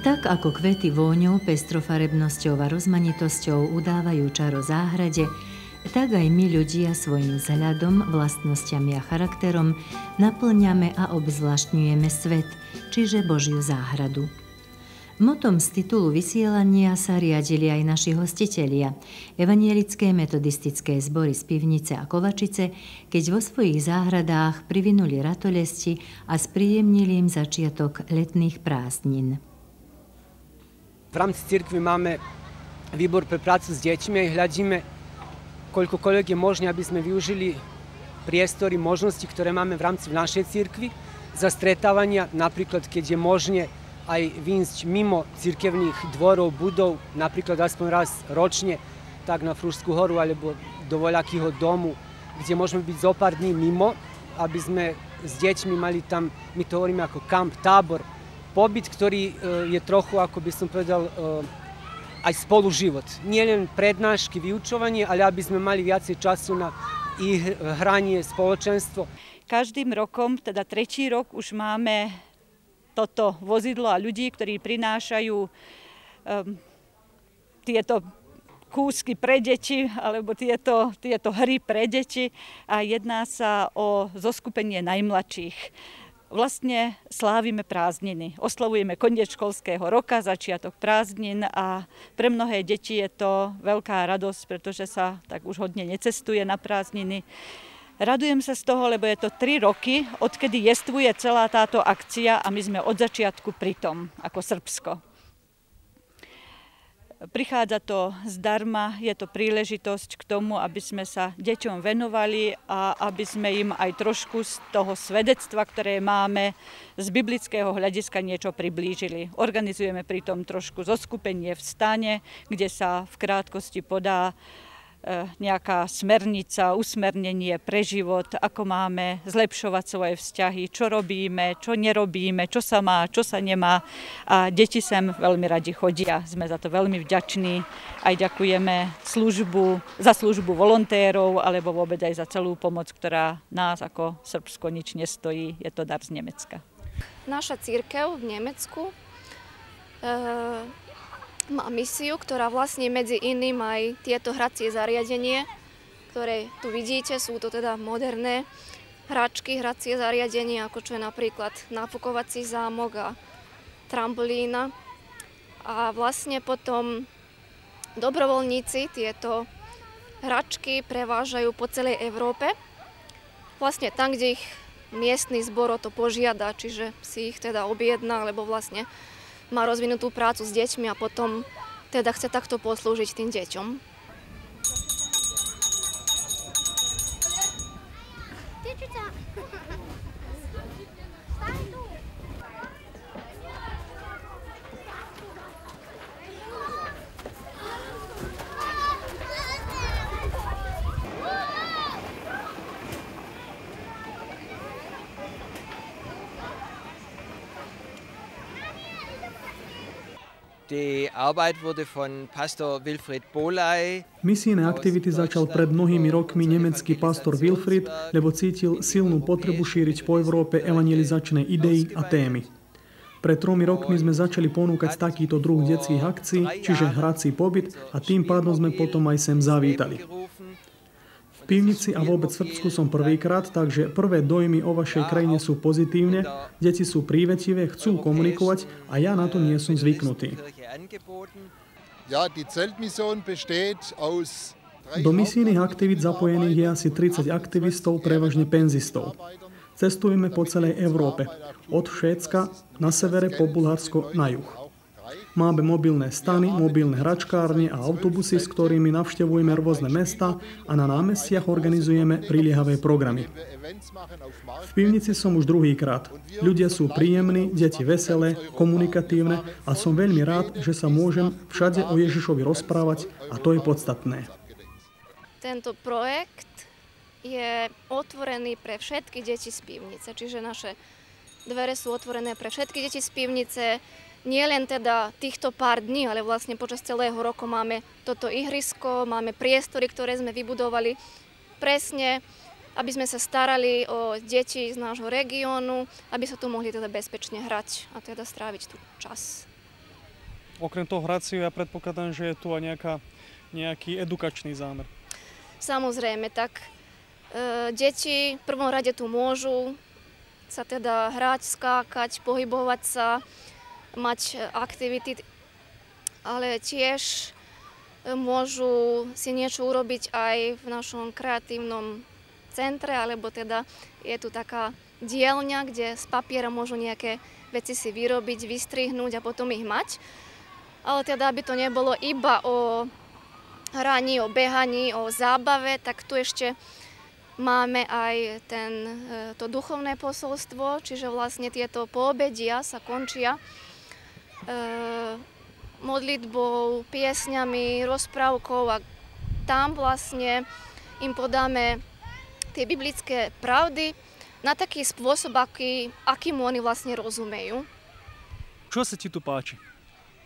Tak ako kvety vôňou, pestrofarebnosťou a rozmanitosťou udávajú čaro záhrade, tak aj my ľudia svojim vzhľadom, vlastnosťami a charakterom naplňame a obzvláštňujeme svet, čiže Božiu záhradu. Motom z titulu vysielania sa riadili aj naši hostitelia, evanielické metodistické zbory z Pivnice a Kovačice, keď vo svojich záhradách privinuli ratolesti a spríjemnili im začiatok letných prázdnin. V rámci cirkvi máme výbor pre prácu s deťmi a hľadíme, koľkokoľvek je možné, aby sme využili priestory, možnosti, ktoré máme v rámci našej cirkvi za stretávania, napríklad keď je možné aj výjsť mimo cirkevných dvorov, budov, napríklad aspoň raz ročne, tak na Frušskú horu alebo do voľakého domu, kde môžeme byť zo pár dní mimo, aby sme s deťmi mali tam, my to hovoríme ako kamp, tábor, pobyt, ktorý je trochu, ako by som povedal, aj spoluživot. Nie len prednášky, vyučovanie, ale aby sme mali viacej času na ich hranie, spoločenstvo. Každým rokom, teda 3. rok, už máme toto vozidlo a ľudí, ktorí prinášajú tieto kúsky pre deti alebo tieto hry pre deti a jedná sa o zoskupenie najmladších. Vlastne slávime prázdniny. Oslavujeme koniec školského roka, začiatok prázdnin a pre mnohé deti je to veľká radosť, pretože sa tak už hodne necestuje na prázdniny. Radujem sa z toho, lebo je to 3 roky, odkedy jestvuje celá táto akcia a my sme od začiatku pri tom, ako Srbsko. Prichádza to zdarma, je to príležitosť k tomu, aby sme sa deťom venovali a aby sme im aj trošku z toho svedectva, ktoré máme z biblického hľadiska niečo priblížili. Organizujeme pritom trošku zoskupenie v stane, kde sa v krátkosti podá nejaká smernica, usmernenie pre život, ako máme zlepšovať svoje vzťahy, čo robíme, čo nerobíme, čo sa má, čo sa nemá. A deti sem veľmi radi chodia. Sme za to veľmi vďační. Aj ďakujeme za službu volontérov, alebo vôbec aj za celú pomoc, ktorá nás ako Srbsko nič nestojí. Je to dar z Nemecka. Naša cirkev v Nemecku má misiu, ktorá vlastne medzi iným aj tieto hracie zariadenie, ktoré tu vidíte, sú to teda moderné hracie zariadenie, ako čo je napríklad nafukovací zámok a trampolína. A vlastne potom dobrovoľníci tieto hračky prevážajú po celej Európe. Vlastne tam, kde ich miestny zbor o to požiada, čiže si ich teda objedná, lebo vlastne má rozvinutú prácu s deťmi a potom teda chce takto poslúžiť tým deťom. Misijné aktivity začal pred mnohými rokmi nemecký pastor Wilfried, lebo cítil silnú potrebu šíriť po Európe evangelizačné idei a témy. Pred 3 rokmi sme začali ponúkať takýto druh detských akcií, čiže hrací pobyt, a tým pádom sme potom aj sem zavítali. V Pivnici a vôbec v Srbsku som prvýkrát, takže prvé dojmy o vašej krajine sú pozitívne, deti sú prívetivé, chcú komunikovať a ja na to nie som zvyknutý. Do misijných aktivít zapojených je asi 30 aktivistov, prevažne penzistov. Cestujeme po celej Európe, od Švédska na severe po Bulharsko na juh. Máme mobilné stany, mobilné hračkárne a autobusy, s ktorými navštevujeme rôzne mesta a na námestiach organizujeme priliehavé programy. V Pivnici som už druhýkrát. Ľudia sú príjemní, deti veselé, komunikatívne a som veľmi rád, že sa môžem všade o Ježišovi rozprávať a to je podstatné. Tento projekt je otvorený pre všetky deti z Pivnice, čiže naše dvere sú otvorené pre všetky deti z Pivnice. Nie len teda týchto pár dní, ale vlastne počas celého roku máme toto ihrisko, máme priestory, ktoré sme vybudovali presne, aby sme sa starali o deti z nášho regiónu, aby sa tu mohli teda bezpečne hrať a teda stráviť tu čas. Okrem toho hraciu, ja predpokladám, že je tu aj nejaký edukačný zámer. Samozrejme, tak deti v prvom rade tu môžu sa teda hrať, skákať, pohybovať sa, mať aktivity, ale tiež môžu si niečo urobiť aj v našom kreatívnom centre, alebo teda je tu taká dielňa, kde z papiera môžu nejaké veci si vyrobiť, vystrihnúť a potom ich mať. Ale teda, aby to nebolo iba o hraní, o behaní, o zábave, tak tu ešte máme aj to duchovné posolstvo, čiže vlastne tieto poobedia sa končia modlitbou, piesňami, rozprávkou a tam vlastne im podáme tie biblické pravdy na taký spôsob, akým oni vlastne rozumejú. Čo sa ti tu páči?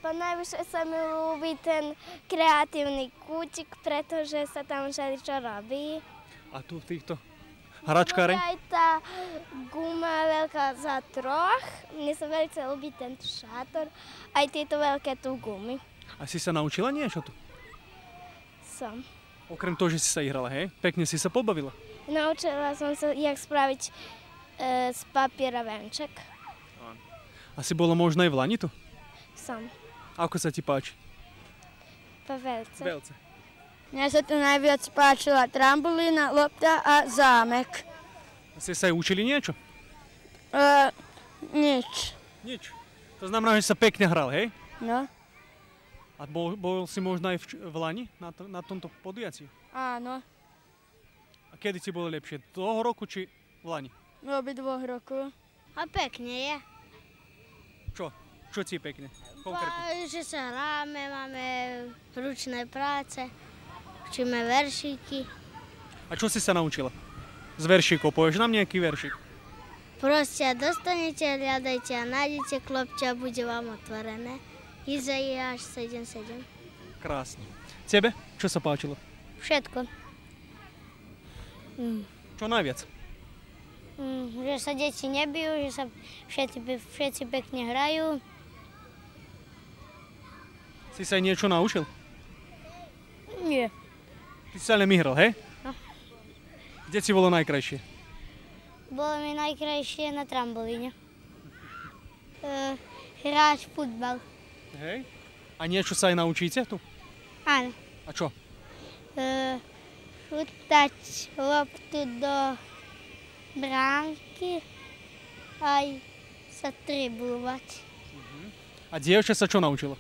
Najvyššie sa mi ľúbi ten kreatívny kútik, pretože sa tam všeličo robí. A tu v týchto hračkáreň? Aj tá guma veľká za troch. Mne sa veľmi ľúbi tento šátor. Aj tieto veľké tu gumy. A si sa naučila niečo tu? Som. Okrem toho, že si sa ihrala, hej? Pekne si sa pobavila. Naučila som sa, jak spraviť z papiera venček. A si bolo možno aj v lani tu? Som. Ako sa ti páči? Veľce. Veľce. Mne sa tu najviac páčila trambulína, lopta a zámek. A ste sa aj učili niečo? Nič. Nič. To znamená, že sa pekne hral, hej? No. A bol si možno aj v lani na tomto podujatí? Áno. A kedy ti bolo lepšie? Toho roku či v lani? V obidvoch rokov. A pekne je. Čo? Čo ti je pekne? Konkrétne. Že sa hráme, máme ručné práce, učíme veršíky. A čo si sa naučila? Z veršíkov. Povieš nám nejaký veršík? Proste dostanete, hľadajte a nájdete, klopte a bude vám otvorené. Izaiáš 7:7. Krásne. Tebe? Čo sa páčilo? Všetko. Čo najviac? Že sa deti nebijú, že sa všetci pekne hrajú. Si sa aj niečo naučil? Nie. Ty si sa len ihral, hej? No. Kde ti bolo najkrajšie? Bolo mi najkrajšie na trambolíne. Hrať futbal. Hej. A niečo sa aj naučíte tu? Áno. A čo? Šutať loptu do bránky aj sa triblovať. A dievča sa čo naučilo?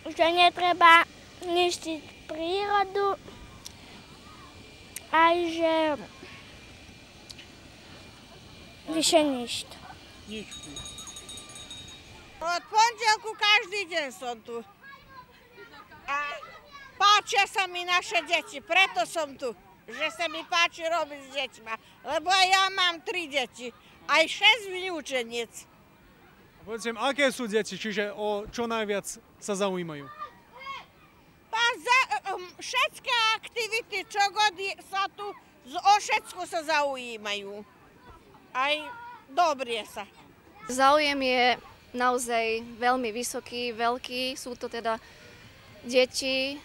Že netreba ništiť prírodu, aj že vyše nič. Nič. Od pondelku každý deň som tu. A páčia sa mi naše deti, preto som tu. Že sa mi páči robiť s deťma. Lebo aj ja mám 3 deti, aj 6 vyučeniec. Povedzme, aké sú deti, čiže o čo najviac sa zaujímajú? Všetky aktivity, čo god sa tu, o všetko sa zaujímajú. Aj dobre sa. Záujem je naozaj veľmi vysoký, veľký. Sú to teda deti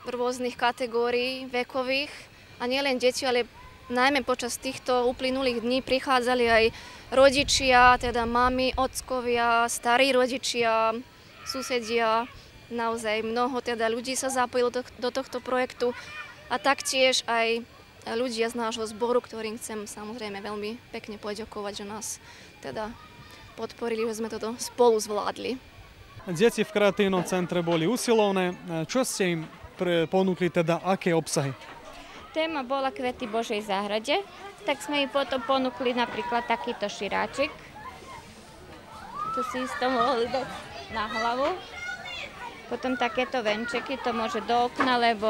rôznych kategórií vekových. A nielen deti, ale najmä počas týchto uplynulých dní prichádzali aj rodičia, teda mami, ockovia, starí rodičia, susedia. Naozaj mnoho teda ľudí sa zapojilo do tohto projektu a taktiež aj ľudia z nášho zboru, ktorým chcem samozrejme veľmi pekne poďakovať, že nás teda podporili, že sme toto spolu zvládli. Deti v kreatívnom centre boli usilovné. Čo ste im ponúkli, teda aké obsahy? Téma bola Kvety Božej záhrade, tak sme im potom ponúkli napríklad takýto širáčik. Tu si isto mohli dať na hlavu. Potom takéto venčeky, to môže do okna, lebo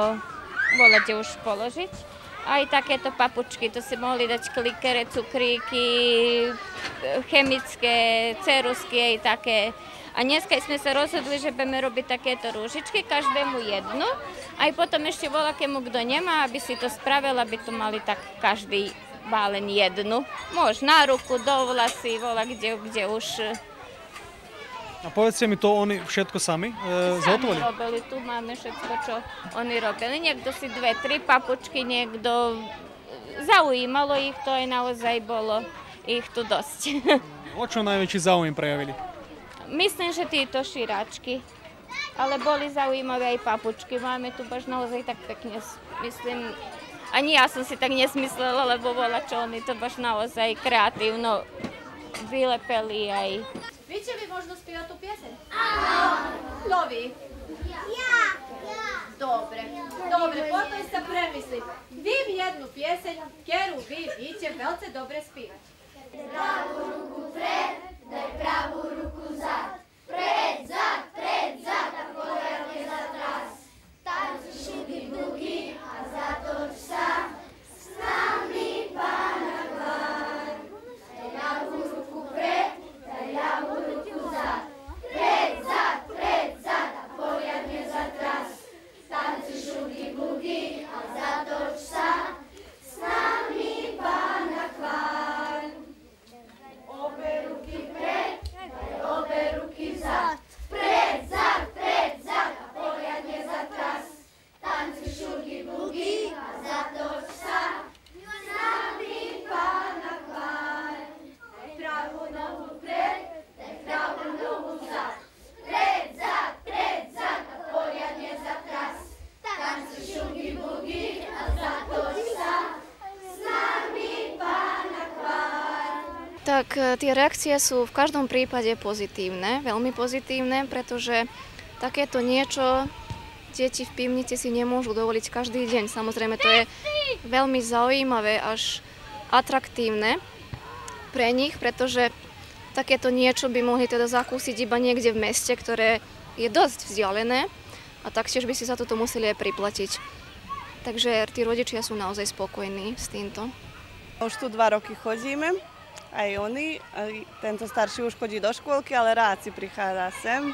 bolo kde už položiť. Aj takéto papučky, to si mohli dať klikere, cukríky, chemické, ceruzky, aj také. A dneska sme sa rozhodli, že budeme robiť takéto rúžičky, každému jednu. Aj potom ešte voľakému, kto nemá, aby si to spravil, aby to mali tak každý má len jednu. Môže na ruku, do vlasy, voľa kde už A povedzte mi, to oni všetko sami zhotovili? Sami robili, tu máme všetko, čo oni robili. Niekto si 2-3 papučky, niekto... Zaujímalo ich to, aj naozaj bolo ich tu dosť. O čo najväčší záujem prejavili? Myslím, že títo širáčky. Ale boli zaujímavé aj papučky. Máme tu baš naozaj tak pekne, myslím... Ani ja som si tak nesmyslela, lebo bola čo oni to baš naozaj kreatívno vylepeli aj. Viete vy možno spievať tú pieseň? Áno. Kto vy? Ja. Dobre, potom sa premyslím. Vím jednu pieseň, ktorú vy viete veľce dobre spívať. Daj pravú ruku pred, daj pravú ruku zad. Pred, zad a poriadne zatras. Tancuj šuby bugy a zatoč sa. S nami Pána chváľ. Daj ľavú ruku pred, daj ľavú ruku zad. Pred, zad a poriadne zatras. Tancuj šuby bugy a zatoč sa. S nami Pána chváľ. Obe ruky pred, daj obe ruky vzad. Pred, zad a poriadne zatras. Tancuj šuby bugy a zatoč sa. S nami Pána chváľ. Daj pravú nohu pred, daj pravú nohu vzad. Pred, zad a poriadne zatras. Tancuj šuby bugy a zatoč sa. S nami Pána chváľ. Tak tie reakcie sú v každom prípade pozitívne, veľmi pozitívne, pretože takéto niečo deti v pivnici si nemôžu dovoliť každý deň. Samozrejme, to je veľmi zaujímavé až atraktívne pre nich, pretože takéto niečo by mohli teda zakúsiť iba niekde v meste, ktoré je dosť vzdialené a taktiež by si za toto museli aj priplatiť. Takže tí rodičia sú naozaj spokojní s týmto. Už tu 2 roky chodíme, aj oni, aj tento starší už chodí do škôlky, ale rád si prichádza sem.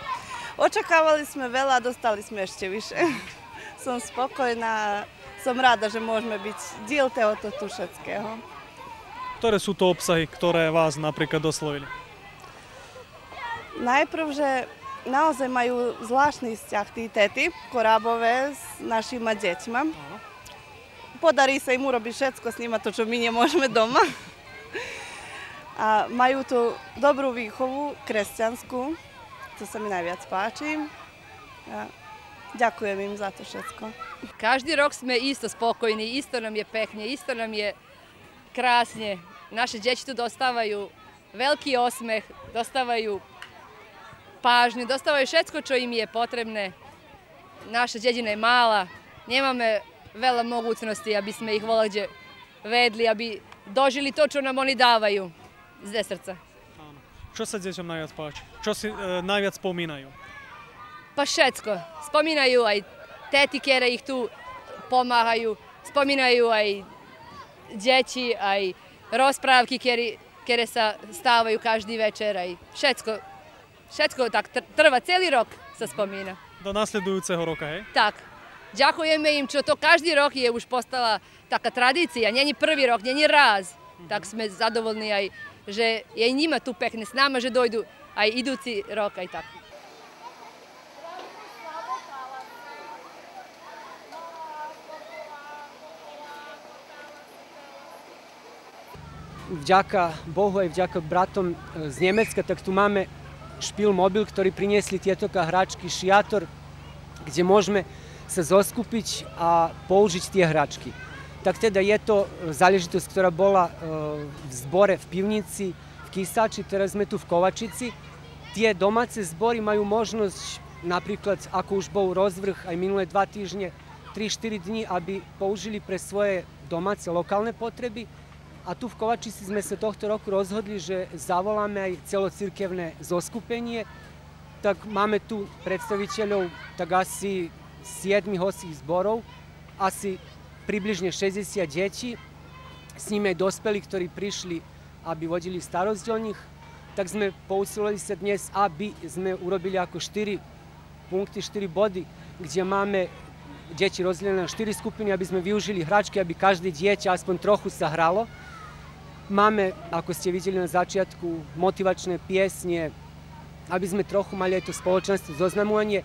Očakávali sme veľa, dostali sme ešte vyše. Som spokojná, som rada, že môžeme byť diel tohoto tu všetkého. Ktoré sú to obsahy, ktoré vás napríklad oslovili? Najprv, že naozaj majú zvláštny vzťah tí tety korábové s našimi deťmi. Podarí sa im urobiť všetko s nimi, to, čo my nemôžeme doma. A majú tu dobrú výchovu, kresťanskú, to sa mi najviac páči. A ďakujem im za to všetko. Každý rok sme isto spokojní, isto nám je pekne, isto nám je krásne. Naše deti tu dostávajú veľký osmeh, dostávajú pážnju, dostávajú všetko, čo im je potrebné. Naša dedina je mala, nemáme veľa mogućnosti, aby sme ich volakde vedli, aby dožili to, čo nám oni dávajú z srdca. Čo sa deťom najviac páči? Čo si najviac spomínajú? Pa všetko. Spomínajú aj tety, ktoré ich tu pomáhajú. Spomínajú aj deti, aj rozprávky, ktoré sa stávajú každý večer. Aj všetko tak trvá, celý rok sa spomína. Do nasledujúceho roka, hej? Tak. Ďakujeme im, čo to každý rok je už postala taká tradícia. Není prvý rok, není raz. Tak sme zadovoľní aj, že je njima tu pekne s nama, že dojdu aj idúci rok aj tak. Vďaka Bohu aj vďaka bratom z Nemecka, tak tu máme špil mobil, ktorý priniesli tieto hračky, šiator, kde môžeme sa zoskupiť a použiť tie hračky. Tak teda je to záležitosť, ktorá bola v zbore v pivnici v Kisači, teraz sme tu v Kovačici. Tie domáce zbory majú možnosť, napríklad ako už bol rozvrh aj minulé 2 týždne, 3-4 dní, aby použili pre svoje domáce lokálne potreby. A tu v Kovačici sme sa tohto roku rozhodli, že zavoláme aj celocirkevné zoskupenie. Tak máme tu predstaviteľov tak asi 7 hostých zborov, asi približne 60 detí, s nimi aj dospelí, ktorí prišli, aby vodili starosť o nich. Tak sme pousilovali sa dnes, aby sme urobili ako 4 punkty, 4 body, kde máme deti rozdelené na 4 skupiny, aby sme využili hračky, aby každé dieťa aspoň trochu sa hralo. Máme, ako ste videli na začiatku, motivačné piesne, aby sme trochu mali aj to spoločenstvo, zoznamovanie.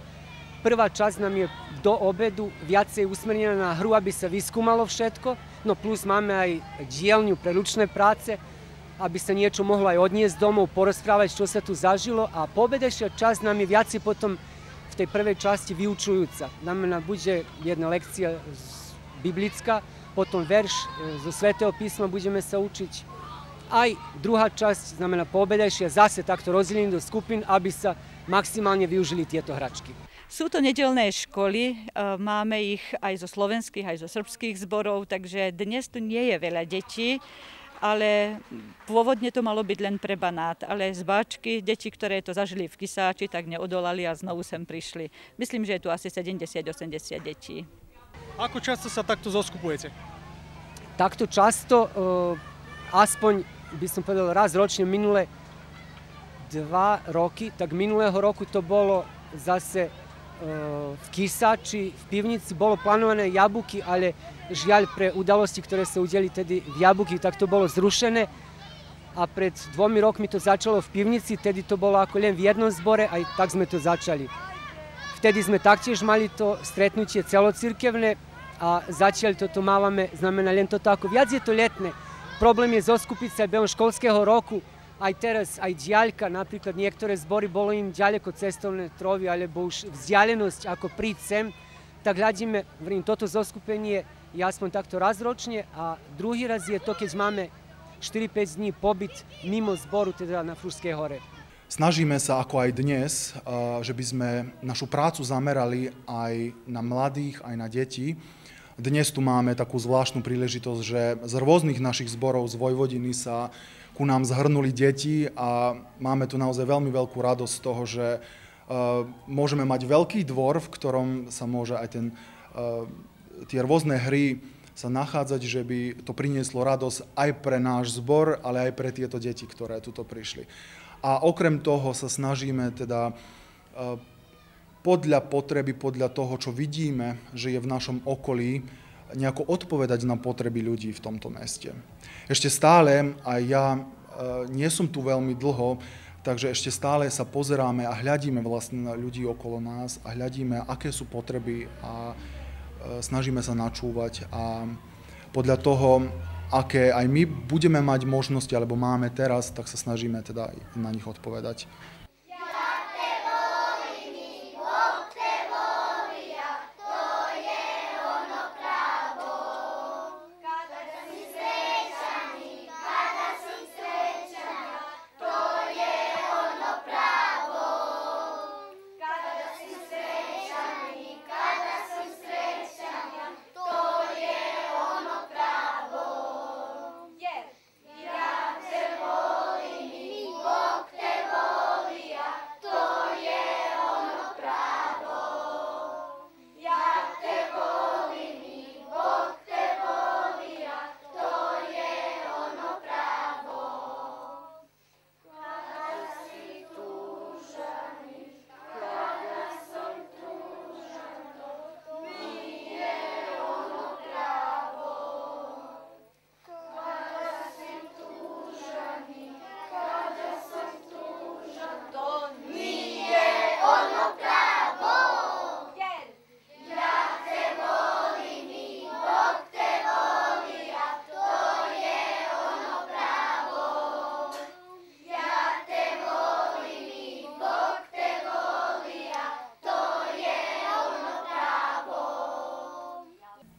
Prvá časť nám je do obedu viacej usmernená na hru, aby sa vyskúmalo všetko, no plus máme aj dielňu pre ručné práce, aby sa niečo mohlo aj odniesť domov, porozprávať, čo sa tu zažilo, a poobedajšia časť nám je viacej potom v tej prvej časti vyučujúca. Znamená, bude jedna lekcia biblická, potom verš zo Svätého písma budeme sa učiť. Aj druhá časť, znamená poobedajšia, zase takto rozdelení do skupín, aby sa maximálne využili tieto hračky. Sú to nedeľné školy, máme ich aj zo slovenských, aj zo srbských zborov, takže dnes tu nie je veľa detí, ale pôvodne to malo byť len pre Banát, ale z Báčky deti, ktoré to zažili v Kisáči, tak neodolali a znovu sem prišli. Myslím, že je tu asi 70-80 detí. Ako často sa takto zoskupujete? Takto často, aspoň by som povedal raz ročne, minulé 2 roky, tak minulého roku to bolo zase v Kisáči, v pivnici bolo plánované Jabuky, ale žiaľ pre udalosti, ktoré sa udiali tedy v Jabuky, tak to bolo zrušené. A pred 2 rokmi to začalo v pivnici, tedy to bolo ako len v jednom zbore, aj tak sme to začali. Vtedy sme taktiež mali to stretnutie celocirkevné a zatiaľ toto mávame, znamená len toto ako viac je to letné. Problém je zoskupiť sa behom školského roku. Aj teraz, aj diaľka, napríklad niektoré zbory bolo im ďaleko cestovné trovy, alebo už vzdialenosť ako príď sem, tak hľadíme, toto zoskupenie je aspoň takto raz ročne, a druhý raz je to, keď máme 4-5 dní pobyt mimo zboru, teda na Frušskej hore. Snažíme sa, ako aj dnes, že by sme našu prácu zamerali aj na mladých, aj na deti. Dnes tu máme takú zvláštnu príležitosť, že z rôznych našich zborov z Vojvodiny sa ku nám zhrnuli deti a máme tu naozaj veľmi veľkú radosť z toho, že môžeme mať veľký dvor, v ktorom sa môže aj tie rôzne hry sa nachádzať, že by to prinieslo radosť aj pre náš zbor, ale aj pre tieto deti, ktoré tuto prišli. A okrem toho sa snažíme teda podľa potreby, podľa toho, čo vidíme, že je v našom okolí, nejako odpovedať na potreby ľudí v tomto meste. Ešte stále, aj ja nie som tu veľmi dlho, takže ešte stále sa pozeráme a hľadíme vlastne na ľudí okolo nás a hľadíme, aké sú potreby, a snažíme sa načúvať, a podľa toho, aké aj my budeme mať možnosti, alebo máme teraz, tak sa snažíme teda na nich odpovedať.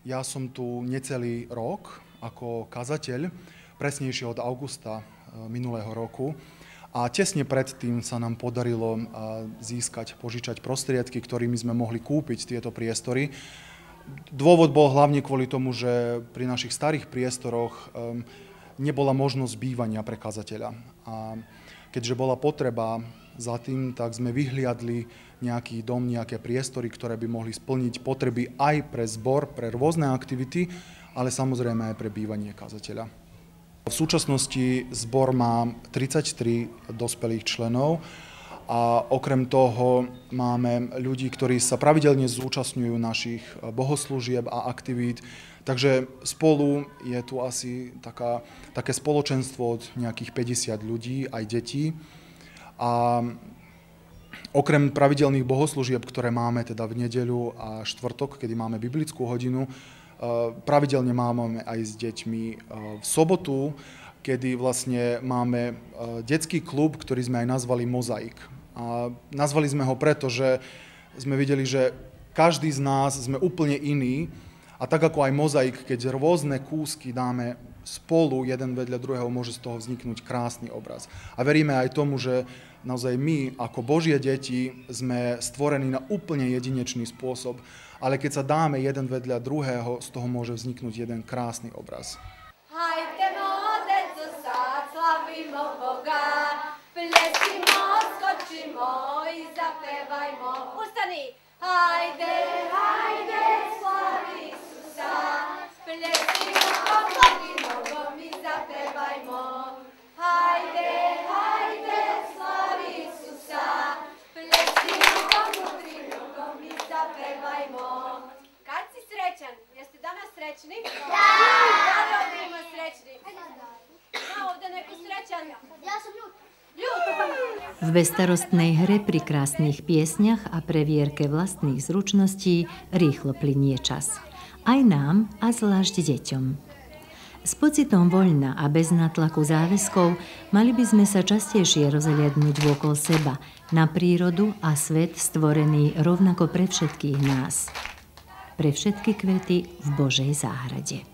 Ja som tu necelý rok ako kazateľ, presnejšie od augusta minulého roku. A tesne predtým sa nám podarilo požičať prostriedky, ktorými sme mohli kúpiť tieto priestory. Dôvod bol hlavne kvôli tomu, že pri našich starých priestoroch nebola možnosť bývania pre kazateľa. A keďže bola potreba za tým, tak sme vyhliadli nejaký dom, nejaké priestory, ktoré by mohli splniť potreby aj pre zbor, pre rôzne aktivity, ale samozrejme aj pre bývanie kazateľa. V súčasnosti zbor má 33 dospelých členov a okrem toho máme ľudí, ktorí sa pravidelne zúčastňujú našich bohoslúžieb a aktivít. Takže spolu je tu asi také spoločenstvo od nejakých 50 ľudí, aj detí. A okrem pravidelných bohoslúžieb, ktoré máme teda v nedeľu a štvrtok, kedy máme biblickú hodinu, pravidelne máme aj s deťmi v sobotu, kedy vlastne máme detský klub, ktorý sme aj nazvali Mozaik. A nazvali sme ho preto, že sme videli, že každý z nás sme úplne iný a tak ako aj mozaik, keď rôzne kúsky dáme spolu jeden vedľa druhého, môže z toho vzniknúť krásny obraz. A veríme aj tomu, že naozaj my ako Božie deti sme stvorení na úplne jedinečný spôsob, ale keď sa dáme jeden vedľa druhého, z toho môže vzniknúť jeden krásny obraz. Hajdemo, deco sa, slavimo Boga, plesimo, skočimo i zapevajmo. Ustani! Hajde, hajde, slavi Isusa, plesimo, poklonimo Bogom i zapevajmo. Hajde, hajde, slavi Isusa, plesimo, poklonimo Bogom i zapevajmo. Kad si srećan? Jeste danas srećni? Da! Da li ovdje ima srećni? Da, ovdje neko srećan? Ja sam ljud. V bezstarostnej hre pri krásnych piesňach a previerke vlastných zručností rýchlo plynie čas. Aj nám a zvlášť deťom. S pocitom voľna a bez nátlaku záväzkov mali by sme sa častejšie rozhliadnuť vôkol seba, na prírodu a svet stvorený rovnako pre všetkých nás. Pre všetky kvety v Božej záhrade.